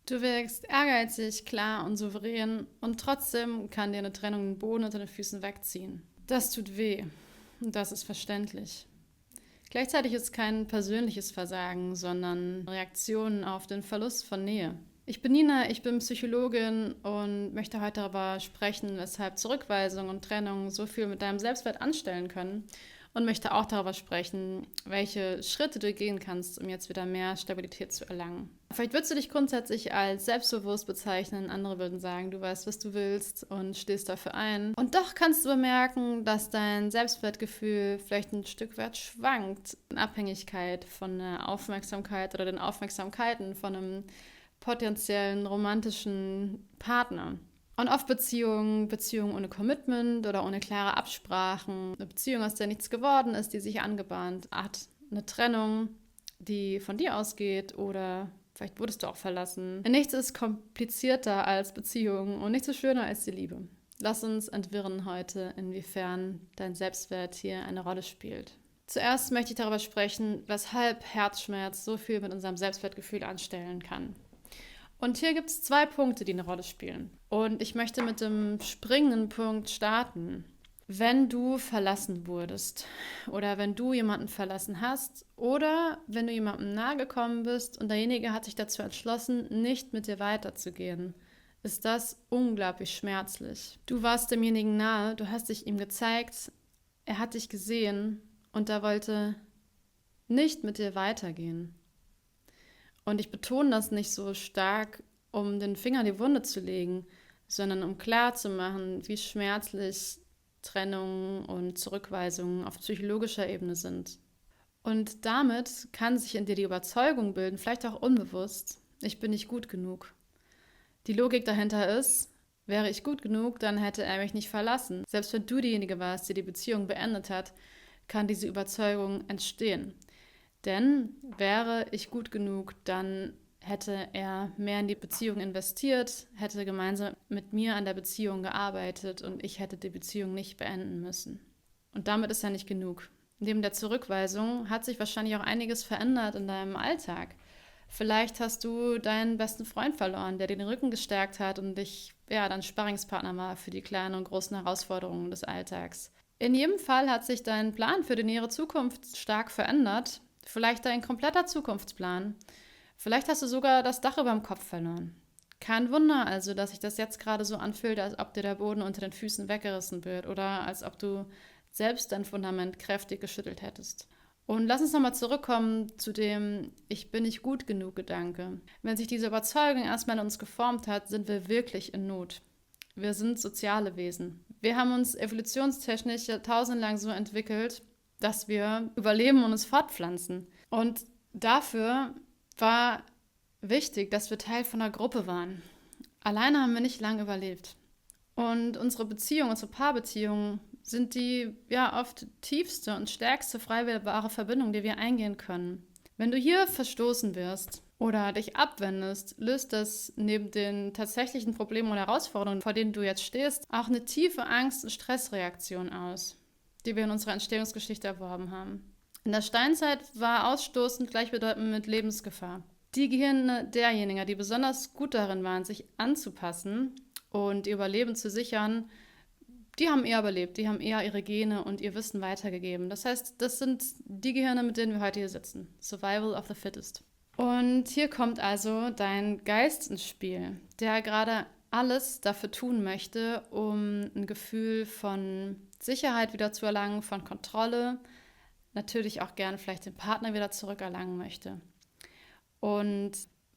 Du wirkst ehrgeizig, klar und souverän und trotzdem kann dir eine Trennung den Boden unter den Füßen wegziehen. Das tut weh und das ist verständlich. Gleichzeitig ist es kein persönliches Versagen, sondern Reaktionen auf den Verlust von Nähe. Ich bin Nina, ich bin Psychologin und möchte heute darüber sprechen, weshalb Zurückweisung und Trennung so viel mit deinem Selbstwert anstellen können und möchte auch darüber sprechen, welche Schritte du gehen kannst, um jetzt wieder mehr Stabilität zu erlangen. Vielleicht würdest du dich grundsätzlich als selbstbewusst bezeichnen, andere würden sagen, du weißt, was du willst und stehst dafür ein. Und doch kannst du bemerken, dass dein Selbstwertgefühl vielleicht ein Stück weit schwankt in Abhängigkeit von der Aufmerksamkeit oder den Aufmerksamkeiten von einem potenziellen romantischen Partner. Und oft Beziehungen ohne Commitment oder ohne klare Absprachen, eine Beziehung, aus der nichts geworden ist, die sich angebahnt hat, eine Trennung, die von dir ausgeht oder vielleicht wurdest du auch verlassen. Nichts ist komplizierter als Beziehung und nichts so schöner als die Liebe. Lass uns entwirren heute, inwiefern dein Selbstwert hier eine Rolle spielt. Zuerst möchte ich darüber sprechen, weshalb Herzschmerz so viel mit unserem Selbstwertgefühl anstellen kann. Und hier gibt es 2 Punkte, die eine Rolle spielen. Und ich möchte mit dem springenden Punkt starten. Wenn du verlassen wurdest oder wenn du jemanden verlassen hast oder wenn du jemandem nahe gekommen bist und derjenige hat sich dazu entschlossen, nicht mit dir weiterzugehen, ist das unglaublich schmerzlich. Du warst demjenigen nahe, du hast dich ihm gezeigt, er hat dich gesehen und er wollte nicht mit dir weitergehen. Und ich betone das nicht so stark, um den Finger in die Wunde zu legen, sondern um klarzumachen, wie schmerzlich Trennungen und Zurückweisungen auf psychologischer Ebene sind. Und damit kann sich in dir die Überzeugung bilden, vielleicht auch unbewusst, ich bin nicht gut genug. Die Logik dahinter ist, wäre ich gut genug, dann hätte er mich nicht verlassen. Selbst wenn du diejenige warst, die die Beziehung beendet hat, kann diese Überzeugung entstehen. Denn wäre ich gut genug, dann hätte er mehr in die Beziehung investiert, hätte gemeinsam mit mir an der Beziehung gearbeitet und ich hätte die Beziehung nicht beenden müssen. Und damit ist ja nicht genug. Neben der Zurückweisung hat sich wahrscheinlich auch einiges verändert in deinem Alltag. Vielleicht hast du deinen besten Freund verloren, der dir den Rücken gestärkt hat und dich, ja, dein Sparringspartner war für die kleinen und großen Herausforderungen des Alltags. In jedem Fall hat sich dein Plan für die nähere Zukunft stark verändert. Vielleicht dein kompletter Zukunftsplan. Vielleicht hast du sogar das Dach über dem Kopf verloren. Kein Wunder also, dass sich das jetzt gerade so anfühlt, als ob dir der Boden unter den Füßen weggerissen wird oder als ob du selbst dein Fundament kräftig geschüttelt hättest. Und lass uns nochmal zurückkommen zu dem Ich bin nicht gut genug Gedanke. Wenn sich diese Überzeugung erstmal in uns geformt hat, sind wir wirklich in Not. Wir sind soziale Wesen. Wir haben uns evolutionstechnisch jahrtausendlang so entwickelt, dass wir überleben und uns fortpflanzen. Und dafür war wichtig, dass wir Teil von einer Gruppe waren. Alleine haben wir nicht lange überlebt. Und unsere Beziehungen, unsere Paarbeziehungen sind die ja oft tiefste und stärkste freiwillige Verbindung, die wir eingehen können. Wenn du hier verstoßen wirst oder dich abwendest, löst das neben den tatsächlichen Problemen und Herausforderungen, vor denen du jetzt stehst, auch eine tiefe Angst- und Stressreaktion aus, die wir in unserer Entstehungsgeschichte erworben haben. In der Steinzeit war Ausstoßen gleichbedeutend mit Lebensgefahr. Die Gehirne derjenigen, die besonders gut darin waren, sich anzupassen und ihr Überleben zu sichern, die haben eher überlebt, die haben eher ihre Gene und ihr Wissen weitergegeben. Das heißt, das sind die Gehirne, mit denen wir heute hier sitzen. Survival of the fittest. Und hier kommt also dein Geist ins Spiel, der gerade alles dafür tun möchte, um ein Gefühl von Sicherheit wieder zu erlangen, von Kontrolle, natürlich auch gerne vielleicht den Partner wieder zurückerlangen möchte. Und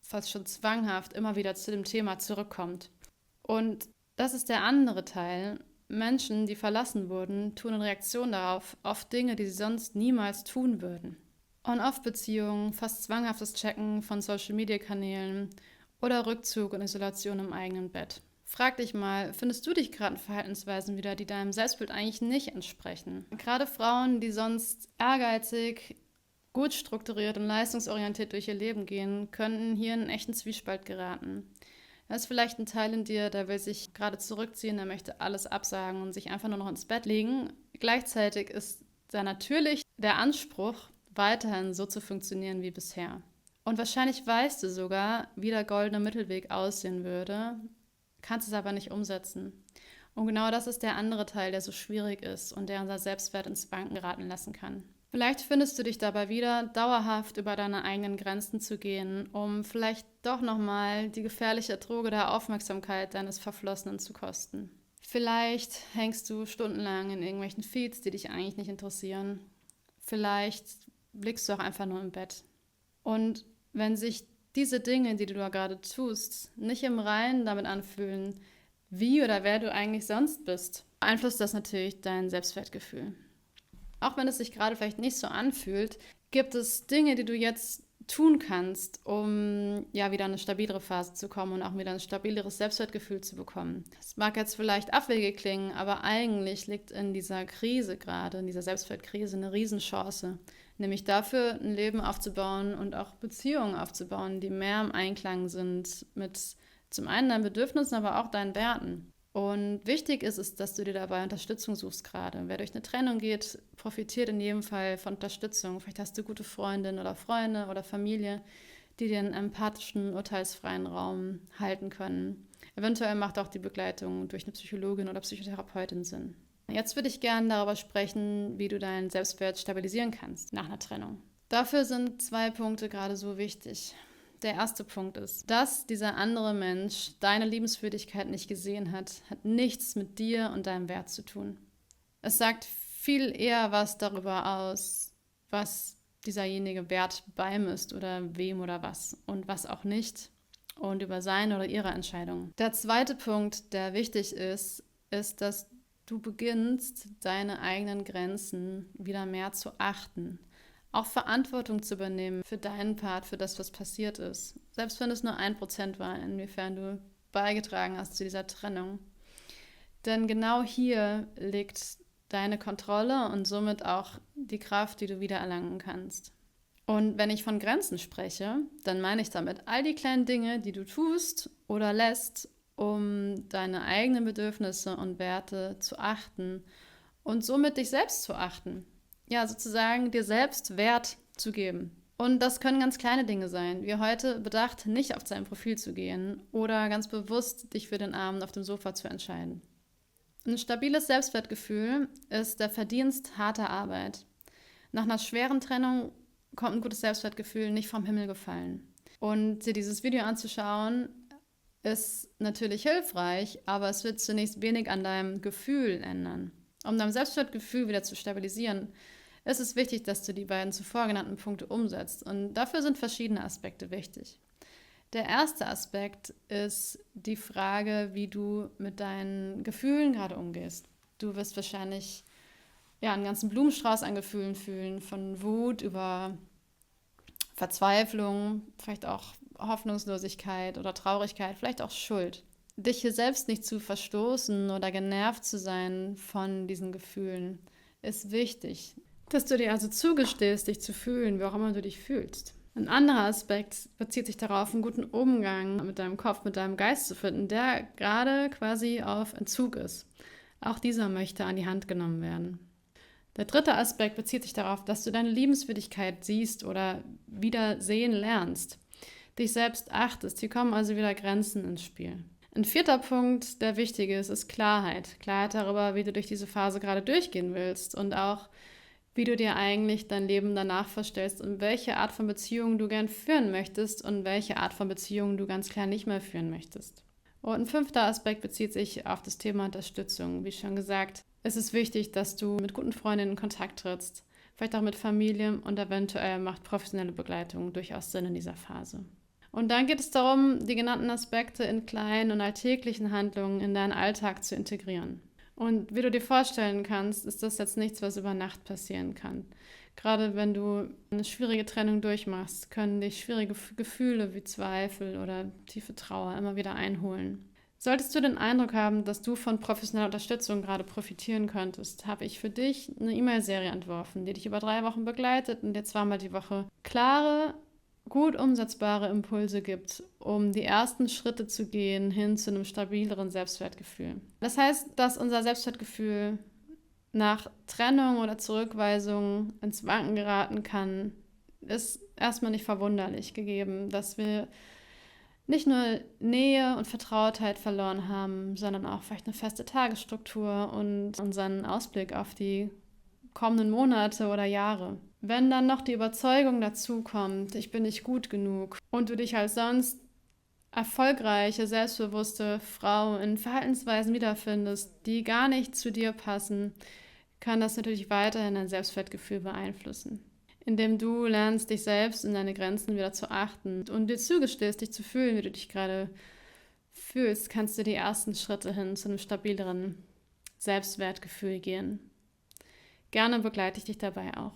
fast schon zwanghaft immer wieder zu dem Thema zurückkommt. Und das ist der andere Teil. Menschen, die verlassen wurden, tun in Reaktion darauf oft Dinge, die sie sonst niemals tun würden. On-Off-Beziehungen, fast zwanghaftes Checken von Social-Media-Kanälen oder Rückzug und Isolation im eigenen Bett. Frag dich mal, findest du dich gerade in Verhaltensweisen wieder, die deinem Selbstbild eigentlich nicht entsprechen? Gerade Frauen, die sonst ehrgeizig, gut strukturiert und leistungsorientiert durch ihr Leben gehen, können hier in einen echten Zwiespalt geraten. Da ist vielleicht ein Teil in dir, der will sich gerade zurückziehen, der möchte alles absagen und sich einfach nur noch ins Bett legen. Gleichzeitig ist da natürlich der Anspruch, weiterhin so zu funktionieren wie bisher. Und wahrscheinlich weißt du sogar, wie der goldene Mittelweg aussehen würde, kannst es aber nicht umsetzen. Und genau das ist der andere Teil, der so schwierig ist und der unser Selbstwert ins Wanken geraten lassen kann. Vielleicht findest du dich dabei wieder, dauerhaft über deine eigenen Grenzen zu gehen, um vielleicht doch nochmal die gefährliche Droge der Aufmerksamkeit deines Verflossenen zu kosten. Vielleicht hängst du stundenlang in irgendwelchen Feeds, die dich eigentlich nicht interessieren. Vielleicht liegst du auch einfach nur im Bett. Und wenn sich diese Dinge, die du da gerade tust, nicht im Reinen damit anfühlen, wie oder wer du eigentlich sonst bist, beeinflusst das natürlich dein Selbstwertgefühl. Auch wenn es sich gerade vielleicht nicht so anfühlt, gibt es Dinge, die du jetzt tun kannst, um ja wieder in eine stabilere Phase zu kommen und auch wieder ein stabileres Selbstwertgefühl zu bekommen. Das mag jetzt vielleicht abwegig klingen, aber eigentlich liegt in dieser Krise gerade, in dieser Selbstwertkrise, eine Riesenchance. Nämlich dafür, ein Leben aufzubauen und auch Beziehungen aufzubauen, die mehr im Einklang sind mit zum einen deinen Bedürfnissen, aber auch deinen Werten. Und wichtig ist es, dass du dir dabei Unterstützung suchst gerade. Wer durch eine Trennung geht, profitiert in jedem Fall von Unterstützung. Vielleicht hast du gute Freundinnen oder Freunde oder Familie, die dir einen empathischen, urteilsfreien Raum halten können. Eventuell macht auch die Begleitung durch eine Psychologin oder Psychotherapeutin Sinn. Jetzt würde ich gerne darüber sprechen, wie du deinen Selbstwert stabilisieren kannst nach einer Trennung. Dafür sind 2 Punkte gerade so wichtig. Der erste Punkt ist, dass dieser andere Mensch deine Liebenswürdigkeit nicht gesehen hat, hat nichts mit dir und deinem Wert zu tun. Es sagt viel eher was darüber aus, was dieserjenige Wert beimisst oder wem oder was und was auch nicht und über seine oder ihre Entscheidungen. Der zweite Punkt, der wichtig ist, ist, dass du beginnst, deine eigenen Grenzen wieder mehr zu achten. Auch Verantwortung zu übernehmen für deinen Part, für das, was passiert ist. Selbst wenn es nur 1% war, inwiefern du beigetragen hast zu dieser Trennung. Denn genau hier liegt deine Kontrolle und somit auch die Kraft, die du wieder erlangen kannst. Und wenn ich von Grenzen spreche, dann meine ich damit all die kleinen Dinge, die du tust oder lässt, um deine eigenen Bedürfnisse und Werte zu achten und somit dich selbst zu achten. Ja, sozusagen dir selbst Wert zu geben. Und das können ganz kleine Dinge sein, wie heute bedacht, nicht auf dein Profil zu gehen oder ganz bewusst dich für den Abend auf dem Sofa zu entscheiden. Ein stabiles Selbstwertgefühl ist der Verdienst harter Arbeit. Nach einer schweren Trennung kommt ein gutes Selbstwertgefühl nicht vom Himmel gefallen. Und dir dieses Video anzuschauen, ist natürlich hilfreich, aber es wird zunächst wenig an deinem Gefühl ändern. Um dein Selbstwertgefühl wieder zu stabilisieren, ist es wichtig, dass du die beiden zuvor genannten Punkte umsetzt. Und dafür sind verschiedene Aspekte wichtig. Der erste Aspekt ist die Frage, wie du mit deinen Gefühlen gerade umgehst. Du wirst wahrscheinlich einen ganzen Blumenstrauß an Gefühlen fühlen, von Wut über Verzweiflung, vielleicht auch Hoffnungslosigkeit oder Traurigkeit, vielleicht auch Schuld. Dich hier selbst nicht zu verstoßen oder genervt zu sein von diesen Gefühlen, ist wichtig. Dass du dir also zugestehst, dich zu fühlen, wie auch immer du dich fühlst. Ein anderer Aspekt bezieht sich darauf, einen guten Umgang mit deinem Kopf, mit deinem Geist zu finden, der gerade quasi auf Entzug ist. Auch dieser möchte an die Hand genommen werden. Der dritte Aspekt bezieht sich darauf, dass du deine Liebenswürdigkeit siehst oder wieder sehen lernst. Dich selbst achtest. Hier kommen also wieder Grenzen ins Spiel. Ein vierter Punkt, der wichtig ist Klarheit. Klarheit darüber, wie du durch diese Phase gerade durchgehen willst und auch, wie du dir eigentlich dein Leben danach vorstellst und welche Art von Beziehungen du gern führen möchtest und welche Art von Beziehungen du ganz klar nicht mehr führen möchtest. Und ein fünfter Aspekt bezieht sich auf das Thema Unterstützung. Wie schon gesagt, es ist wichtig, dass du mit guten Freundinnen in Kontakt trittst, vielleicht auch mit Familie und eventuell macht professionelle Begleitung durchaus Sinn in dieser Phase. Und dann geht es darum, die genannten Aspekte in kleinen und alltäglichen Handlungen in deinen Alltag zu integrieren. Und wie du dir vorstellen kannst, ist das jetzt nichts, was über Nacht passieren kann. Gerade wenn du eine schwierige Trennung durchmachst, können dich schwierige Gefühle wie Zweifel oder tiefe Trauer immer wieder einholen. Solltest du den Eindruck haben, dass du von professioneller Unterstützung gerade profitieren könntest, habe ich für dich eine E-Mail-Serie entworfen, die dich über 3 Wochen begleitet und dir zweimal die Woche klare, gut umsetzbare Impulse gibt, um die ersten Schritte zu gehen hin zu einem stabileren Selbstwertgefühl. Das heißt, dass unser Selbstwertgefühl nach Trennung oder Zurückweisung ins Wanken geraten kann, ist erstmal nicht verwunderlich gegeben, dass wir nicht nur Nähe und Vertrautheit verloren haben, sondern auch vielleicht eine feste Tagesstruktur und unseren Ausblick auf die kommenden Monate oder Jahre. Wenn dann noch die Überzeugung dazu kommt, ich bin nicht gut genug und du dich als sonst erfolgreiche, selbstbewusste Frau in Verhaltensweisen wiederfindest, die gar nicht zu dir passen, kann das natürlich weiterhin dein Selbstwertgefühl beeinflussen. Indem du lernst, dich selbst und deine Grenzen wieder zu achten und dir zugestehst, dich zu fühlen, wie du dich gerade fühlst, kannst du die ersten Schritte hin zu einem stabileren Selbstwertgefühl gehen. Gerne begleite ich dich dabei auch.